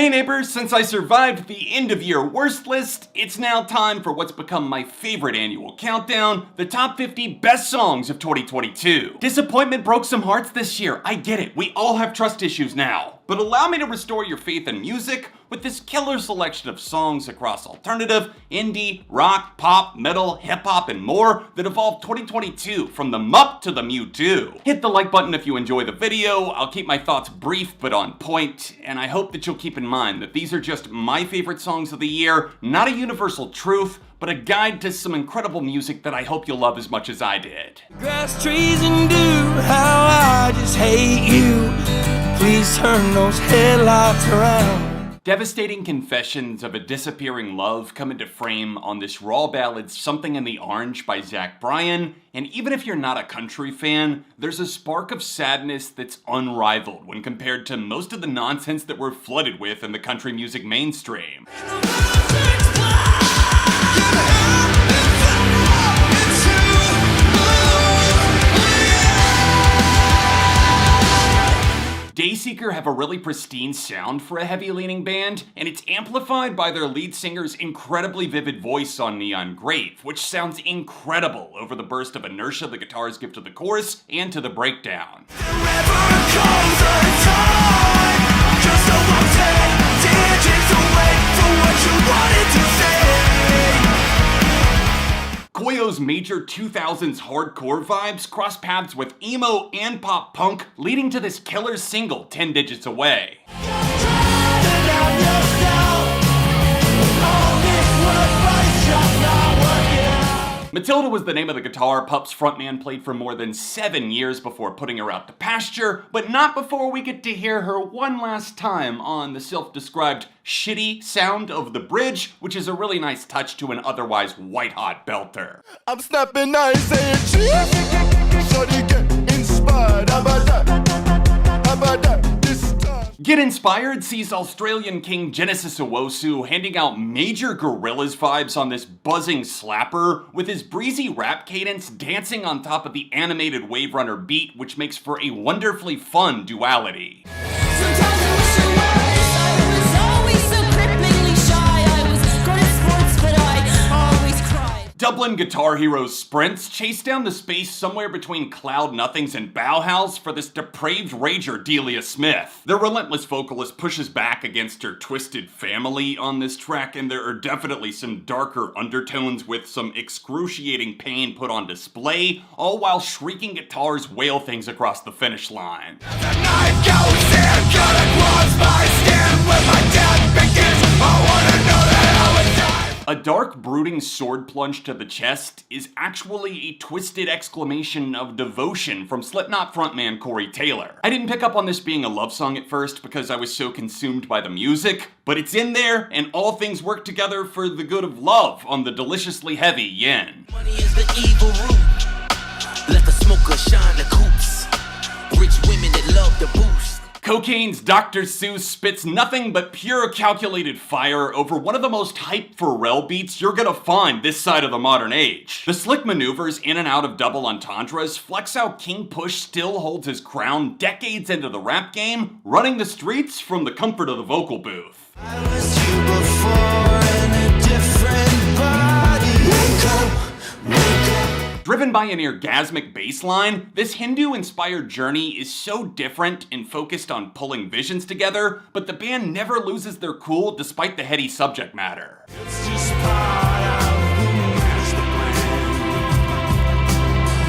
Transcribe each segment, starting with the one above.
Hey neighbors, since I survived the end of year worst list, it's now time for what's become my favorite annual countdown, the top 50 best songs of 2022. Disappointment broke some hearts this year, I get it, we all have trust issues now. But allow me to restore your faith in music with this killer selection of songs across alternative, indie, rock, pop, metal, hip-hop, and more that evolved 2022 from the Mupp to the Mewtwo. Hit the like button if you enjoy the video, I'll keep my thoughts brief but on point, and I hope that you'll keep in mind that these are just my favorite songs of the year, not a universal truth, but a guide to some incredible music that I hope you'll love as much as I did. Grass, trees, and dew, how I just hate you. Please turn those headlights around. Devastating confessions of a disappearing love come into frame on this raw ballad Something in the Orange by Zach Bryan, and even if you're not a country fan, there's a spark of sadness that's unrivaled when compared to most of the nonsense that we're flooded with in the country music mainstream. Dayseeker have a really pristine sound for a heavy-leaning band, and it's amplified by their lead singer's incredibly vivid voice on Neon Grave, which sounds incredible over the burst of inertia the guitars give to the chorus and to the breakdown. Koyo's major 2000s hardcore vibes cross paths with emo and pop punk, leading to this killer single 10 Digits Away. Matilda was the name of the guitar Pup's frontman played for more than 7 years before putting her out to pasture, but not before we get to hear her one last time on the self-described shitty sound of the bridge, which is a really nice touch to an otherwise white-hot belter. I'm snapping eyes saying cheese, so you get inspired. How about that this time? Get Inspired sees Australian king Genesis Owusu handing out major Gorillaz vibes on this buzzing slapper, with his breezy rap cadence dancing on top of the animated Wave Runner beat, which makes for a wonderfully fun duality. Sometimes I wish I was always so cripplingly shy. I was good at sports, but I always cried. Dublin guitar heroes Sprints chase down the space somewhere between Cloud Nothings and Bauhaus for this depraved rager Delia Smith. The relentless vocalist pushes back against her twisted family on this track, and there are definitely some darker undertones with some excruciating pain put on display, all while shrieking guitars wail things across the finish line. The knife goes in, cut across my skin. When my death begins, I wanna know that I would die. A dark, brooding sword plunge to the chest is actually a twisted exclamation of devotion from Slipknot frontman Corey Taylor. I didn't pick up on this being a love song at first because I was so consumed by the music, but it's in there, and all things work together for the good of love on the deliciously heavy Yen. Money is the evil root. Let the smoker shine the coops. Rich women that love the boost. Cocaine's Dr. Seuss spits nothing but pure calculated fire over one of the most hyped Pharrell beats you're gonna find this side of the modern age. The slick maneuvers in and out of double entendres flex how King Push still holds his crown decades into the rap game, running the streets from the comfort of the vocal booth. I was you before in a different body. Wake up, wake up. Driven by an orgasmic bass line, this Hindu-inspired journey is so different and focused on pulling visions together, but the band never loses their cool despite the heady subject matter. It's just part of the master plan.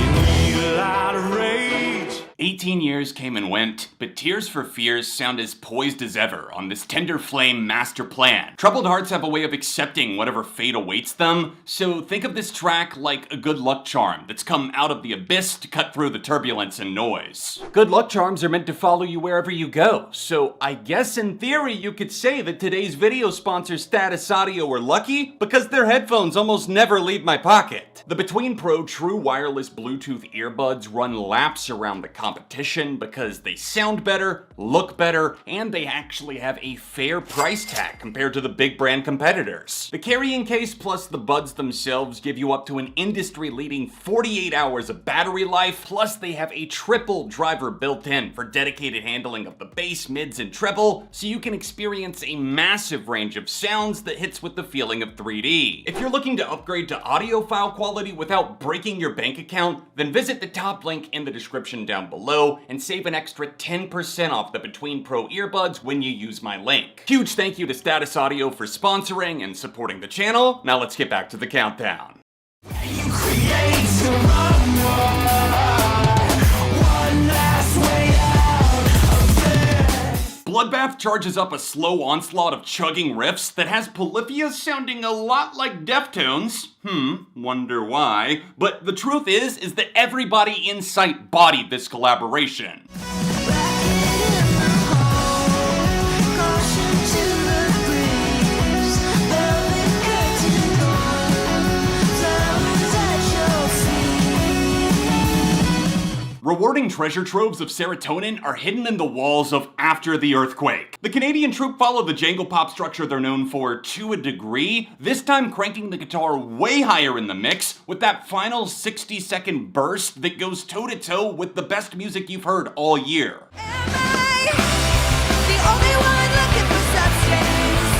You need a lot of rage. 18 years came and went, but Tears for Fears sound as poised as ever on this tender flame master plan. Troubled hearts have a way of accepting whatever fate awaits them, so think of this track like a good luck charm that's come out of the abyss to cut through the turbulence and noise. Good luck charms are meant to follow you wherever you go, so I guess in theory you could say that today's video sponsor Status Audio are lucky because their headphones almost never leave my pocket. The Between Pro true wireless Bluetooth earbuds run laps around the competition competition because they sound better, look better, and they actually have a fair price tag compared to the big brand competitors. The carrying case plus the buds themselves give you up to an industry-leading 48 hours of battery life, plus they have a triple driver built in for dedicated handling of the bass, mids, and treble, so you can experience a massive range of sounds that hits with the feeling of 3D. If you're looking to upgrade to audiophile quality without breaking your bank account, then visit the top link in the description down below and save an extra 10% off the Between Pro earbuds when you use my link. Huge thank you to Status Audio for sponsoring and supporting the channel. Now let's get back to the countdown. You create to run one last way out of this. Bloodbath charges up a slow onslaught of chugging riffs that has Polyphia sounding a lot like Deftones. Wonder why. But the truth is that everybody in sight bodied this collaboration. Rewarding treasure troves of serotonin are hidden in the walls of After the Earthquake. The Canadian troupe followed the jangle pop structure they're known for to a degree, this time cranking the guitar way higher in the mix with that final 60-second burst that goes toe-to-toe with the best music you've heard all year. Am I the only one looking for substance?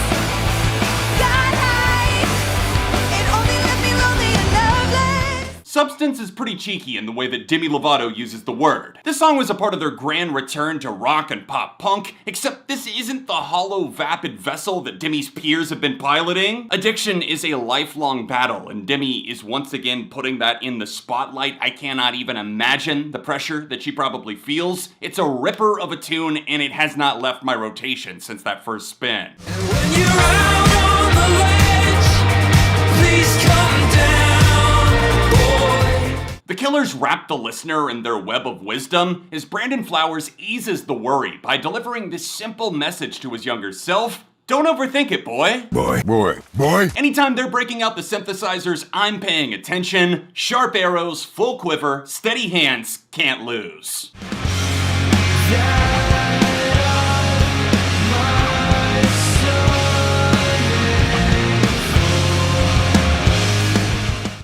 Got high, it only left me lonely and loveless. Substance is pretty cheeky in the way that Demi Lovato uses the word. This song was a part of their grand return to rock and pop punk, except this isn't the hollow, vapid vessel that Demi's peers have been piloting. Addiction is a lifelong battle, and Demi is once again putting that in the spotlight. I cannot even imagine the pressure that she probably feels. It's a ripper of a tune, and it has not left my rotation since that first spin. When you're out on the ledge, please come down, boy. The Killers wrap the listener in their web of wisdom as Brandon Flowers eases the worry by delivering this simple message to his younger self: don't overthink it, boy. Boy. Anytime they're breaking out the synthesizers, I'm paying attention. Sharp arrows, full quiver, steady hands, can't lose.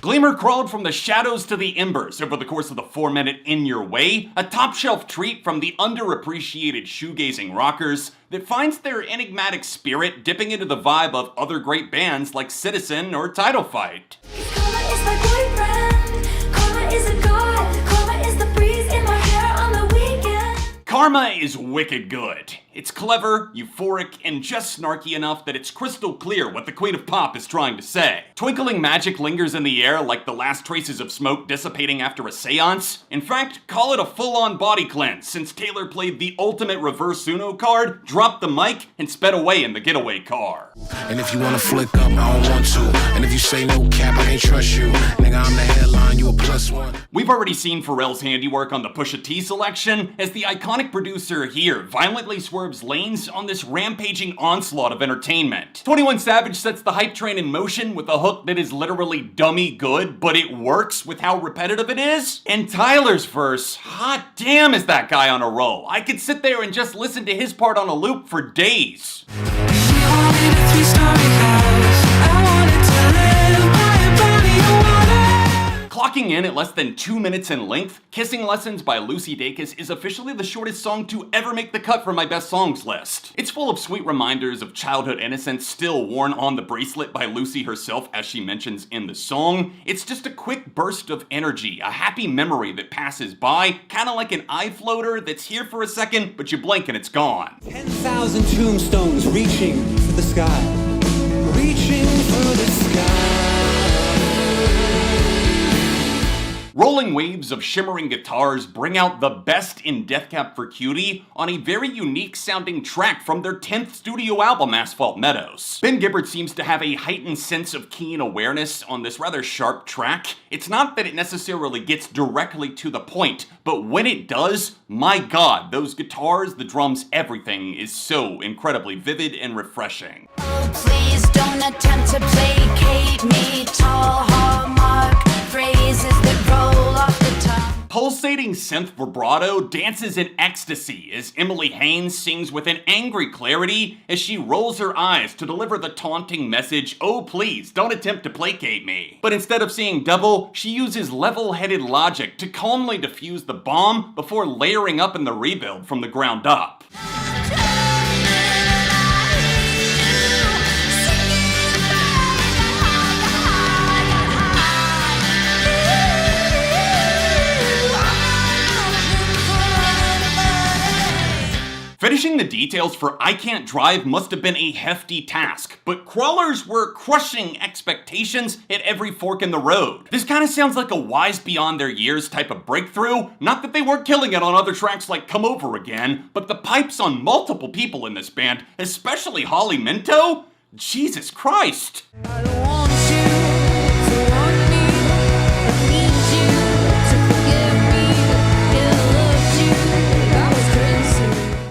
Gleamer crawled from the shadows to the embers over the course of the 4-minute In Your Way, a top-shelf treat from the underappreciated shoegazing rockers that finds their enigmatic spirit dipping into the vibe of other great bands like Citizen or Title Fight. Karma is my boyfriend. Karma is a god. Karma is the breeze in my hair on the weekend. Karma is wicked good. It's clever, euphoric, and just snarky enough that it's crystal clear what the Queen of Pop is trying to say. Twinkling magic lingers in the air like the last traces of smoke dissipating after a seance. In fact, call it a full-on body cleanse, since Taylor played the ultimate reverse Uno card, dropped the mic, and sped away in the getaway car. And if you wanna flick up, I don't want to. And if you say no cap, I ain't trust you. Nigga, I'm the headline, you a +1. We've already seen Pharrell's handiwork on the Pusha T selection, as the iconic producer here violently swerves lanes on this rampaging onslaught of entertainment. 21 Savage sets the hype train in motion with a hook that is literally dummy good, but it works with how repetitive it is. And Tyler's verse, hot damn is that guy on a roll. I could sit there and just listen to his part on a loop for days. Clocking in at less than 2 minutes in length, Kissing Lessons by Lucy Dacus is officially the shortest song to ever make the cut for my best songs list. It's full of sweet reminders of childhood innocence still worn on the bracelet by Lucy herself, as she mentions in the song. It's just a quick burst of energy, a happy memory that passes by, kinda like an eye floater that's here for a second, but you blink and it's gone. 10,000 tombstones reaching for the sky. Reaching for the sky. Rolling waves of shimmering guitars bring out the best in Death Cab for Cutie on a very unique sounding track from their 10th studio album, Asphalt Meadows. Ben Gibbard seems to have a heightened sense of keen awareness on this rather sharp track. It's not that it necessarily gets directly to the point, but when it does, my god, those guitars, the drums, everything is so incredibly vivid and refreshing. Oh, please don't attempt to placate me. Tall hallmark phrases that roll off the tongue. pulsating synth vibrato dances in ecstasy as Emily Haynes sings with an angry clarity as she rolls her eyes to deliver the taunting message, "Oh please, don't attempt to placate me." But instead of seeing double, she uses level-headed logic to calmly defuse the bomb before layering up in the rebuild from the ground up. Finishing the details for I Can't Drive must have been a hefty task, but crawlers were crushing expectations at every fork in the road. This kind of sounds like a wise beyond their years type of breakthrough. Not that they weren't killing it on other tracks like Come Over Again, but the pipes on multiple people in this band, especially Holly Minto? Jesus Christ! I don't want you to want me. I need you to forgive me. I loved you. I was crazy.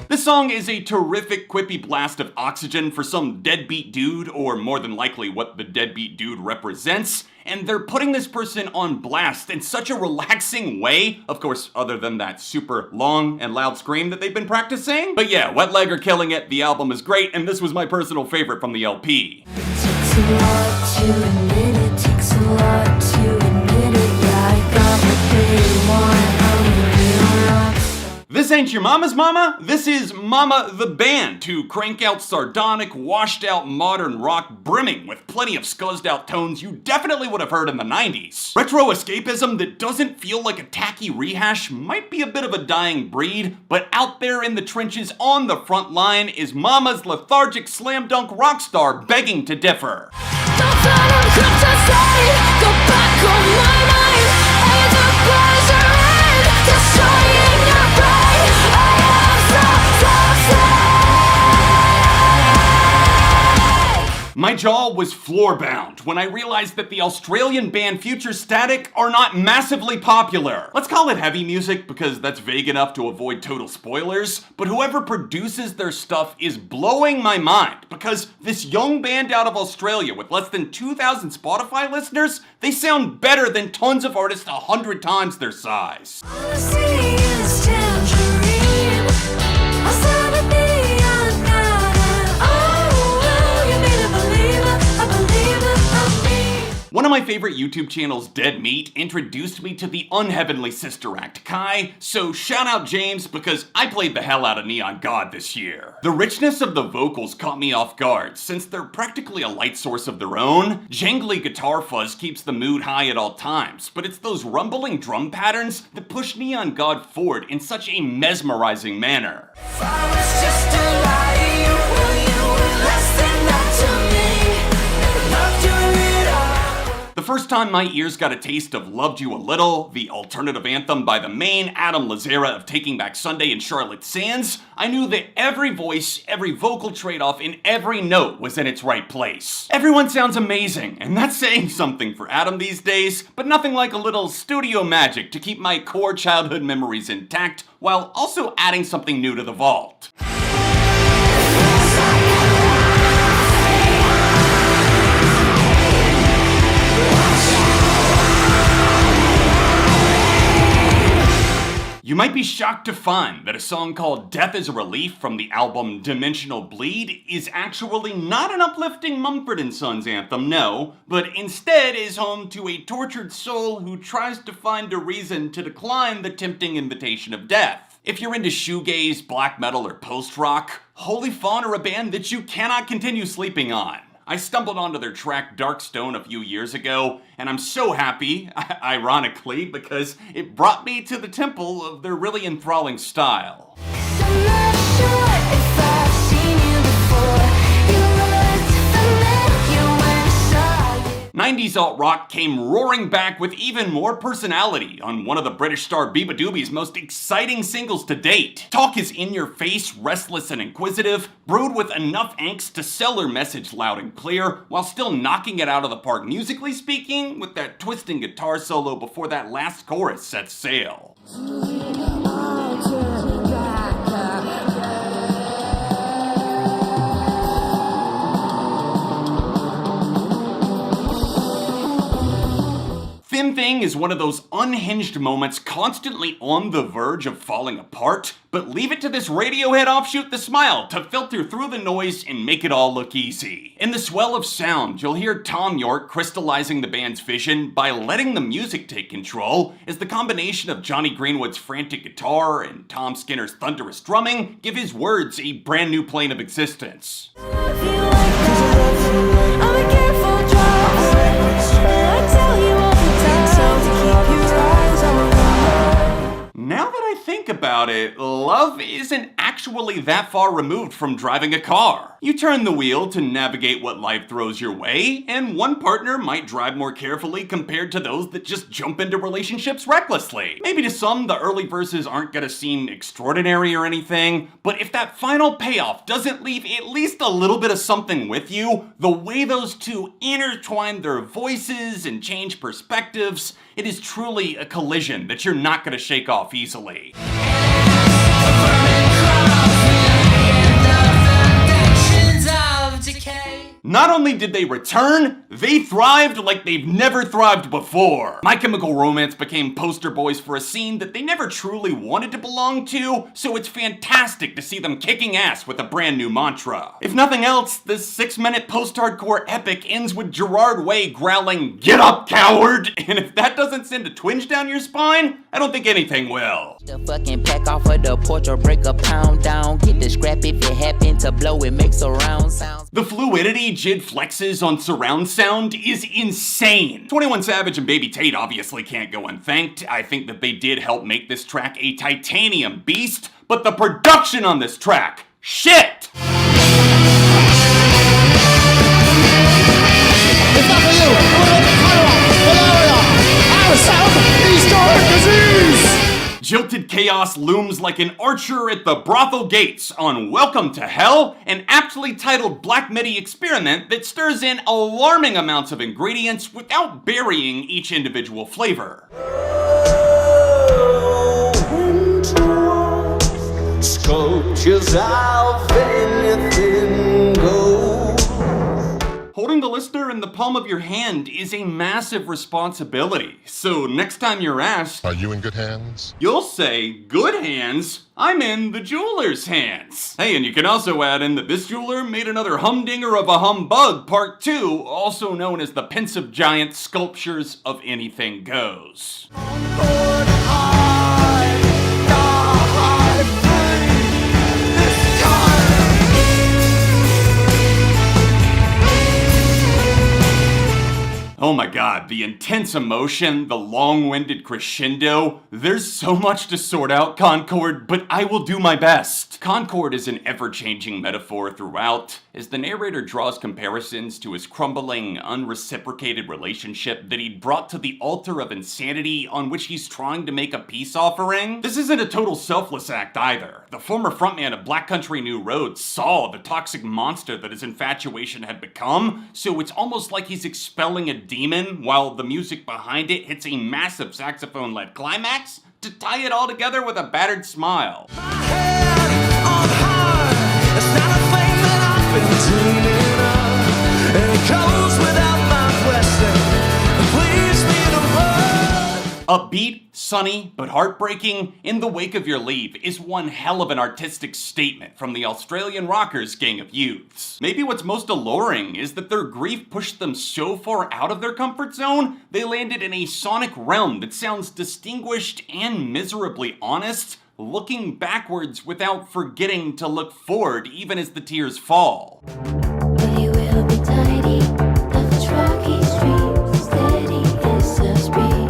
This song is a terrific quippy blast of oxygen for some deadbeat dude, or more than likely what the deadbeat dude represents, and they're putting this person on blast in such a relaxing way, of course, other than that super long and loud scream that they've been practicing. But yeah, Wet Leg are killing it, the album is great, and this was my personal favorite from the LP. Takes a lot to admit it, takes a lot to admit it. Yeah, I got what they want, I'm a real rock star. This ain't your mama's mama, this is Mama the Band, to crank out sardonic, washed out modern rock brimming with plenty of scuzzed out tones you definitely would have heard in the 90s. Retro escapism that doesn't feel like a tacky rehash might be a bit of a dying breed, but out there in the trenches on the front line is Mama's lethargic slam dunk rock star begging to differ. Don't let them come to say, go back on my mind. It's a pleasure in destroying your brain. I am so sad. My jaw was floor-bound when I realized that the Australian band Future Static are not massively popular. Let's call it heavy music because that's vague enough to avoid total spoilers, but whoever produces their stuff is blowing my mind because this young band out of Australia with less than 2,000 Spotify listeners, they sound better than tons of artists 100 times their size. All I see is tangerine. I saw the neon night. Oh, you made a believer, a believer of me. One of my favorite YouTube channels, Dead Meat, introduced me to the unheavenly sister act, Kai, so shout out James because I played the hell out of Neon God this year. The richness of the vocals caught me off guard, since they're practically a light source of their own. Jangly guitar fuzz keeps the mood high at all times, but it's those rumbling drum patterns that push Neon God forward in such a mesmerizing manner. If I was just a lie, you were less than that to me. Never loved you at all. The first time my ears got a taste of Loved You a Little, the alternative anthem by the main Adam Lazzara of Taking Back Sunday and Charlotte Sands, I knew that every voice, every vocal trade-off, and every note was in its right place. Everyone sounds amazing, and that's saying something for Adam these days, but nothing like a little studio magic to keep my core childhood memories intact while also adding something new to the vault. You might be shocked to find that a song called Death is a Relief from the album Dimensional Bleed is actually not an uplifting Mumford & Sons anthem, no, but instead is home to a tortured soul who tries to find a reason to decline the tempting invitation of death. If you're into shoegaze, black metal, or post-rock, Holy Fawn are a band that you cannot continue sleeping on. I stumbled onto their track Dark Stone a few years ago, and I'm so happy, ironically, because it brought me to the temple of their really enthralling style. I'm not sure if I've seen you before. You looked familiar when I saw you. 90s alt-rock came roaring back with even more personality on one of the British star Biba Doobie's most exciting singles to date. Talk is in your face, restless and inquisitive, brewed with enough angst to sell her message loud and clear, while still knocking it out of the park musically speaking, with that twisting guitar solo before that last chorus sets sail. Thin Thing is one of those unhinged moments constantly on the verge of falling apart, but leave it to this Radiohead offshoot The Smile to filter through the noise and make it all look easy. In the swell of sound, you'll hear Tom York crystallizing the band's vision by letting the music take control, as the combination of Johnny Greenwood's frantic guitar and Tom Skinner's thunderous drumming give his words a brand new plane of existence. Now that I think about it, love isn't actually that far removed from driving a car. You turn the wheel to navigate what life throws your way, and one partner might drive more carefully compared to those that just jump into relationships recklessly. Maybe to some, the early verses aren't gonna seem extraordinary or anything, but if that final payoff doesn't leave at least a little bit of something with you, the way those two intertwine their voices and change perspectives, it is truly a collision that you're not gonna shake off easily. Not only did they return, they thrived like they've never thrived before. My Chemical Romance became poster boys for a scene that they never truly wanted to belong to, so it's fantastic to see them kicking ass with a brand new mantra. If nothing else, this 6-minute post-hardcore epic ends with Gerard Way growling, "Get up, coward!" And if that doesn't send a twinge down your spine, I don't think anything will. The fucking pack off of the porch or break a pound down. Get the scrap if it happen to blow, it makes a round sound. The fluidity Jid flexes on surround sound is insane. 21 Savage and Baby Tate obviously can't go unthanked. I think that they did help make this track a titanium beast, but the production on this track, shit! It's not for you. Malaria, our South Eastern disease. Jilted chaos looms like an archer at the brothel gates on Welcome to Hell, an aptly titled black MIDI experiment that stirs in alarming amounts of ingredients without burying each individual flavor. Sculptures of anything goes. Holding the listener in the palm of your hand is a massive responsibility, so next time you're asked, "Are you in good hands?" you'll say, "Good hands? I'm in the jeweler's hands." Hey, and you can also add in that this jeweler made another humdinger of a humbug part 2, also known as the pensive giant Sculptures of Anything Goes. Oh my god, the intense emotion, the long-winded crescendo. There's so much to sort out, Concord, but I will do my best. Concord is an ever-changing metaphor throughout, as the narrator draws comparisons to his crumbling, unreciprocated relationship that he'd brought to the altar of insanity on which he's trying to make a peace offering. This isn't a total selfless act either. The former frontman of Black Country New Road saw the toxic monster that his infatuation had become, so it's almost like he's expelling a demon while the music behind it hits a massive saxophone-led climax to tie it all together with a battered smile. Upbeat, sunny, but heartbreaking, In the Wake of Your Leave is one hell of an artistic statement from the Australian rockers Gang of Youths. Maybe what's most alluring is that their grief pushed them so far out of their comfort zone, they landed in a sonic realm that sounds distinguished and miserably honest, looking backwards without forgetting to look forward even as the tears fall. We will be tidy, the rocky streets, steady as a speed.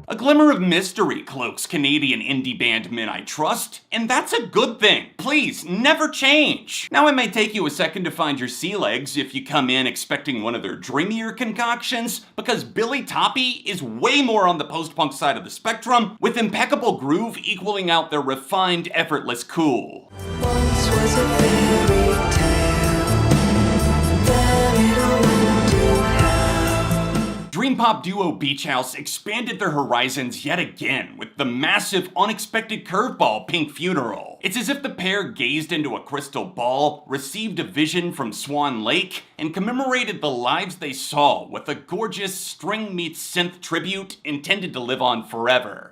A glimmer of mystery cloaks Canadian indie band Men I Trust, and that's a good thing. Please, never change. Now it may take you a second to find your sea legs if you come in expecting one of their dreamier concoctions, because Billy Toppy is way more on the post-punk side of the spectrum, with impeccable groove equaling out their refined, effortless cool. Once was a fairy tale, then it all went to hell. Dream Dream pop duo Beach House expanded their horizons yet again with the massive unexpected curveball Pink Funeral. It's as if the pair gazed into a crystal ball, received a vision from Swan Lake, and commemorated the lives they saw with a gorgeous string meets synth tribute intended to live on forever.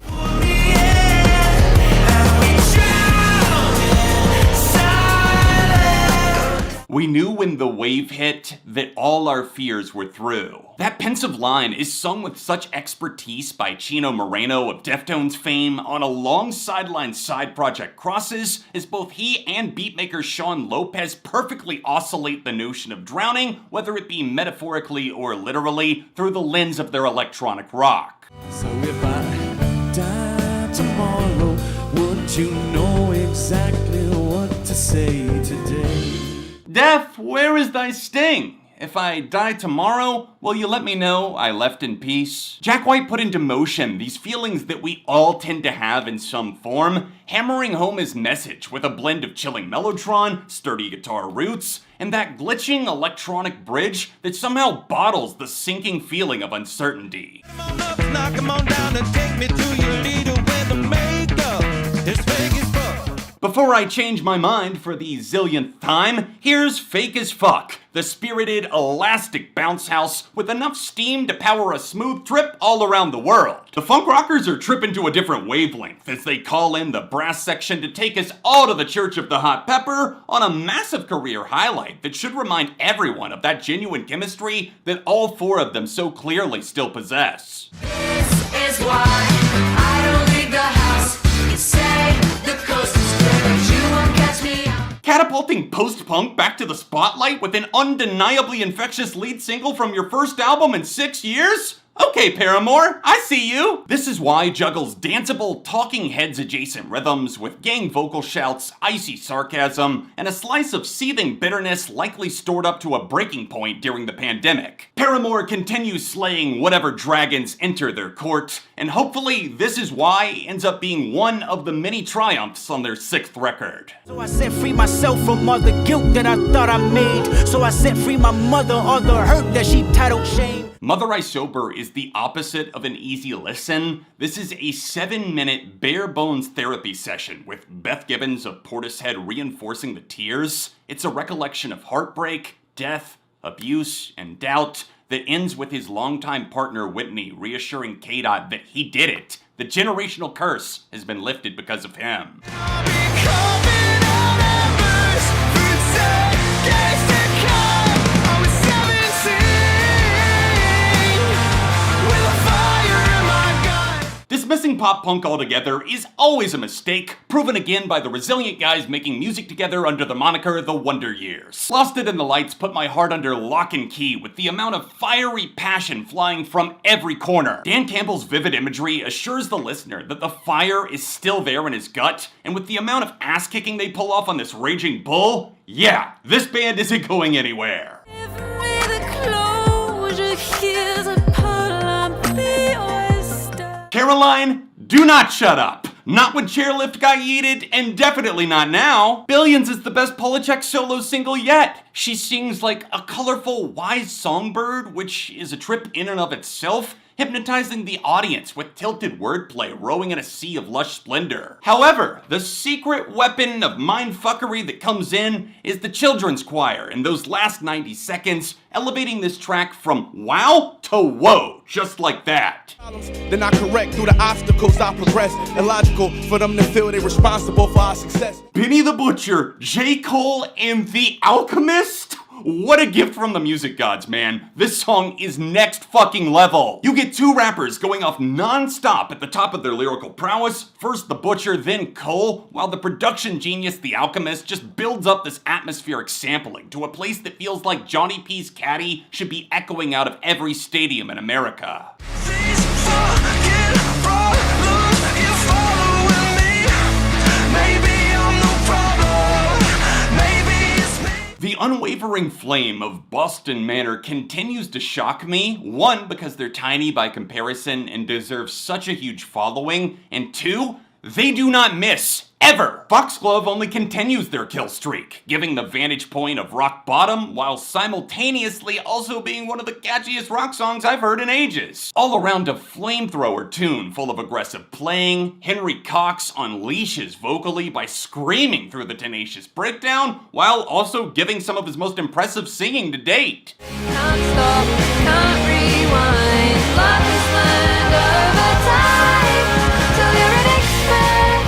We knew when the wave hit that all our fears were through. That pensive line is sung with such expertise by Chino Moreno of Deftones fame on a long sideline side project Crosses, as both he and beatmaker Sean Lopez perfectly oscillate the notion of drowning, whether it be metaphorically or literally, through the lens of their electronic rock. So if I die tomorrow, would you know exactly what to say today? Death, where is thy sting? If I die tomorrow, will you let me know I left in peace? Jack White put into motion these feelings that we all tend to have in some form, hammering home his message with a blend of chilling mellotron, sturdy guitar roots, and that glitching electronic bridge that somehow bottles the sinking feeling of uncertainty. Knock 'em on down and take me to your leader where the makeup is fake as fuck. Before I change my mind for the zillionth time, here's Fake as Fuck, the spirited, elastic bounce house with enough steam to power a smooth trip all around the world. The funk rockers are tripping to a different wavelength as they call in the brass section to take us all to the Church of the Hot Pepper on a massive career highlight that should remind everyone of that genuine chemistry that all four of them so clearly still possess. This is why I don't leave the house. You say the coast is clear, but you won't catch me out. Catapulting post-punk back to the spotlight with an undeniably infectious lead single from your first album in 6 years? Okay, Paramore, I see you! This is why juggles danceable, talking heads adjacent rhythms with gang vocal shouts, icy sarcasm, and a slice of seething bitterness likely stored up to a breaking point during the pandemic. Paramore continues slaying whatever dragons enter their court, and hopefully this is why ends up being one of the many triumphs on their 6th record. So I set free myself from all the guilt that I thought I made. So I set free my mother, all the hurt that she titled shame. Mother I Sober is the opposite of an easy listen. This is a 7-minute bare bones therapy session with Beth Gibbons of Portishead reinforcing the tears. It's a recollection of heartbreak, death, abuse, and doubt that ends with his longtime partner Whitney reassuring K-Dot that he did it. The generational curse has been lifted because of him. Dismissing pop punk altogether is always a mistake, proven again by the resilient guys making music together under the moniker The Wonder Years. Lost It in the Lights put my heart under lock and key with the amount of fiery passion flying from every corner. Dan Campbell's vivid imagery assures the listener that the fire is still there in his gut, and with the amount of ass kicking they pull off on this raging bull, yeah, this band isn't going anywhere. Give me the closure, here's a puddle, I'm the oyster. Caroline, do not shut up. Not when Chairlift got yeeted, and definitely not now. Billions is the best Polachek solo single yet. She sings like a colorful, wise songbird, which is a trip in and of itself, hypnotizing the audience with tilted wordplay rowing in a sea of lush splendor. However, the secret weapon of mindfuckery that comes in is the children's choir in those last 90 seconds, elevating this track from wow to whoa, just like that. They're not correct through the obstacles I progress. Illogical for them to feel they're responsible for our success. Benny the Butcher, J. Cole, and The Alchemist? What a gift from the music gods, man. This song is next fucking level. You get two rappers going off non-stop at the top of their lyrical prowess, first The Butcher, then Cole, while the production genius The Alchemist just builds up this atmospheric sampling to a place that feels like Johnny P's Caddy should be echoing out of every stadium in America. The unwavering flame of Boston Manor continues to shock me, one, because they're tiny by comparison and deserve such a huge following, and two, They do not miss. Ever! Foxglove only continues their kill streak, giving the vantage point of rock bottom while simultaneously also being one of the catchiest rock songs I've heard in ages. All around a flamethrower tune full of aggressive playing, Henry Cox unleashes vocally by screaming through the tenacious breakdown while also giving some of his most impressive singing to date. Can't stop, can't rewind. Love is learned over time. Till you're an expert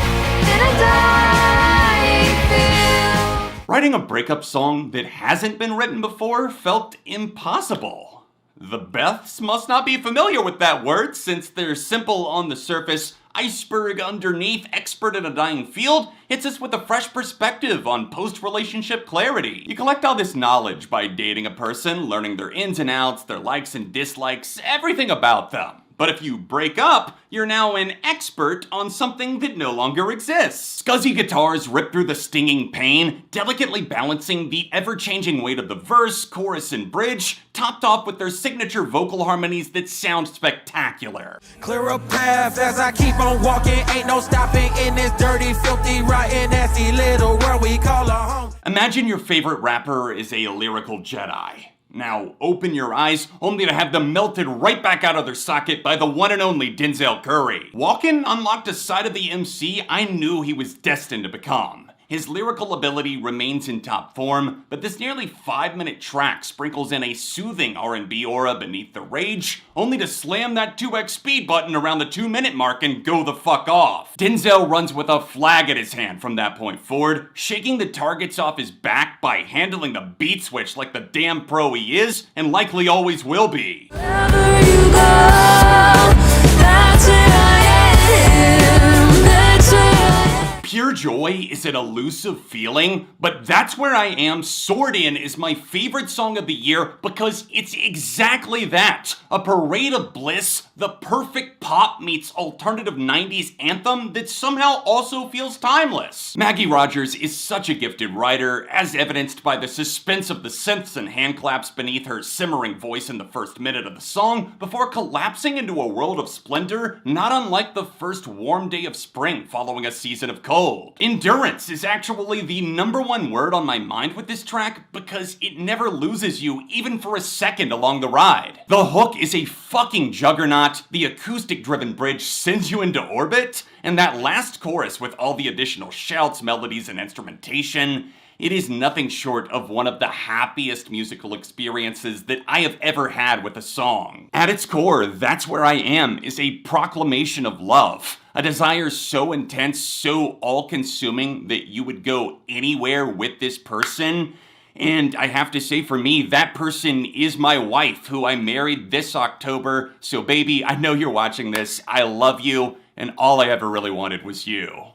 in a dying field. Writing a breakup song that hasn't been written before felt impossible. The Beths must not be familiar with that word, since their simple on the surface, iceberg underneath, expert in a dying field hits us with a fresh perspective on post-relationship clarity. You collect all this knowledge by dating a person, learning their ins and outs, their likes and dislikes, everything about them. But if you break up, you're now an expert on something that no longer exists. Scuzzy guitars rip through the stinging pain, delicately balancing the ever-changing weight of the verse, chorus, and bridge, topped off with their signature vocal harmonies that sound spectacular. Clear a path as I keep on walking. Ain't no stopping in this dirty, filthy, rotten, nasty little world we call a home. Imagine your favorite rapper is a lyrical Jedi. Now open your eyes, only to have them melted right back out of their socket by the one and only Denzel Curry. Walken unlocked a side of the MC I knew he was destined to become. His lyrical ability remains in top form, but this nearly 5-minute track sprinkles in a soothing R&B aura beneath the rage, only to slam that 2x speed button around the 2-minute mark and go the fuck off. Denzel runs with a flag at his hand from that point forward, shaking the targets off his back by handling the beat switch like the damn pro he is, and likely always will be. Wherever you go, that's where I am. That's where I am. Pure Joy is an elusive feeling, but That's Where I Am Soared In is my favorite song of the year because it's exactly that. A parade of bliss, the perfect pop meets alternative 90s anthem that somehow also feels timeless. Maggie Rogers is such a gifted writer, as evidenced by the suspense of the synths and hand claps beneath her simmering voice in the first minute of the song, before collapsing into a world of splendor not unlike the first warm day of spring following a season of cold. Endurance is actually the #1 word on my mind with this track because it never loses you even for a second along the ride. The hook is a fucking juggernaut, the acoustic-driven bridge sends you into orbit, and that last chorus with all the additional shouts, melodies, and instrumentation, it is nothing short of one of the happiest musical experiences that I have ever had with a song. At its core, That's Where I Am is a proclamation of love. A desire so intense, so all-consuming that you would go anywhere with this person. And I have to say, for me, that person is my wife, who I married this October. So baby, I know you're watching this. I love you, and all I ever really wanted was you.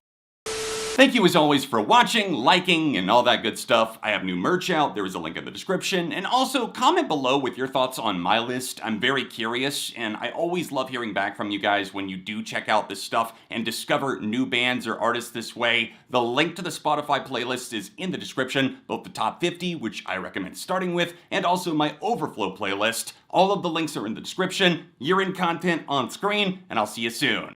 Thank you as always for watching, liking, and all that good stuff. I have new merch out, there is a link in the description, and also comment below with your thoughts on my list. I'm very curious, and I always love hearing back from you guys when you do check out this stuff and discover new bands or artists this way. The link to the Spotify playlist is in the description, both the top 50, which I recommend starting with, and also my Overflow playlist. All of the links are in the description. Year-end content on screen, and I'll see you soon.